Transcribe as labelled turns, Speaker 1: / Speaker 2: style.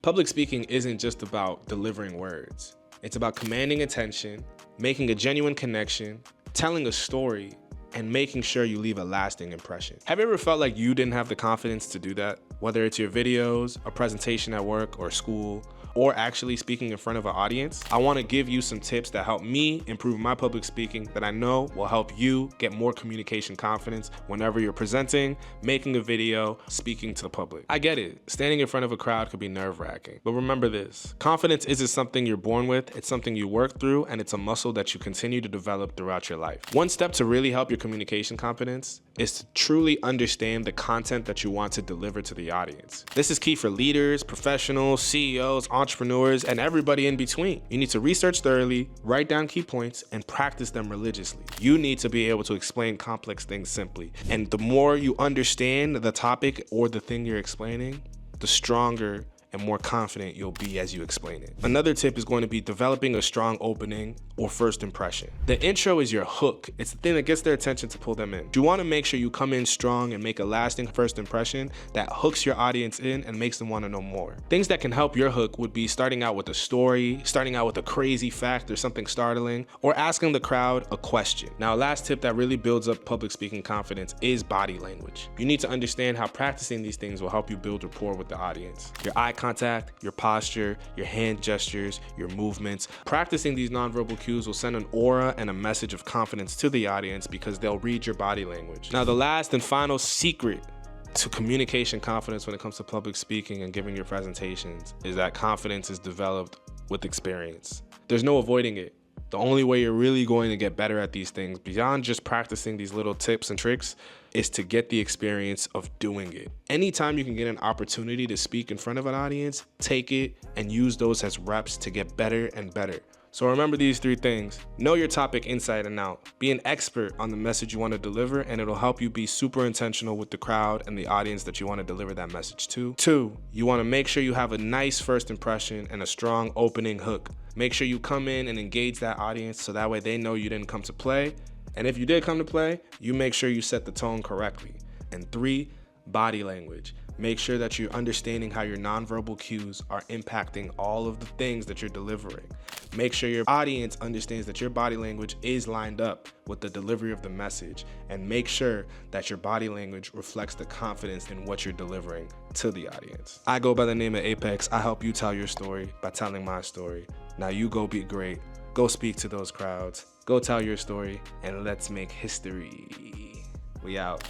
Speaker 1: Public speaking isn't just about delivering words. It's about commanding attention, making a genuine connection, telling a story, and making sure you leave a lasting impression. Have you ever felt like you didn't have the confidence to do that? Whether it's your videos, a presentation at work or school, or actually speaking in front of an audience, I want to give you some tips that help me improve my public speaking that I know will help you get more communication confidence whenever you're presenting, making a video, speaking to the public. I get it, standing in front of a crowd could be nerve-wracking, but remember this, confidence isn't something you're born with, it's something you work through, and it's a muscle that you continue to develop throughout your life. One step to really help your communication confidence is to truly understand the content that you want to deliver to the audience. This is key for leaders, professionals, CEOs, entrepreneurs, and everybody in between. You need to research thoroughly, write down key points, and practice them religiously. You need to be able to explain complex things simply. And the more you understand the topic or the thing you're explaining, the stronger and more confident you'll be as you explain it. Another tip is going to be developing a strong opening or first impression. The intro is your hook. It's the thing that gets their attention to pull them in. You want to make sure you come in strong and make a lasting first impression that hooks your audience in and makes them want to know more. Things that can help your hook would be starting out with a story, starting out with a crazy fact or something startling, or asking the crowd a question. Now, last tip that really builds up public speaking confidence is body language. You need to understand how practicing these things will help you build rapport with the audience. Your eye contact, your posture, your hand gestures, your movements. Practicing these nonverbal cues will send an aura and a message of confidence to the audience because they'll read your body language. Now, the last and final secret to communication confidence when it comes to public speaking and giving your presentations is that confidence is developed with experience. There's no avoiding it. The only way you're really going to get better at these things, beyond just practicing these little tips and tricks, is to get the experience of doing it. Anytime you can get an opportunity to speak in front of an audience, take it and use those as reps to get better and better. So remember these 3 things. Know your topic inside and out. Be an expert on the message you want to deliver, and it'll help you be super intentional with the crowd and the audience that you want to deliver that message to. 2, you want to make sure you have a nice first impression and a strong opening hook. Make sure you come in and engage that audience so that way they know you didn't come to play. And if you did come to play, you make sure you set the tone correctly. And 3, body language. Make sure that you're understanding how your nonverbal cues are impacting all of the things that you're delivering. Make sure your audience understands that your body language is lined up with the delivery of the message, and make sure that your body language reflects the confidence in what you're delivering to the audience. I go by the name of Apex. I help you tell your story by telling my story. Now you go be great. Go speak to those crowds. Go tell your story, and let's make history. We out.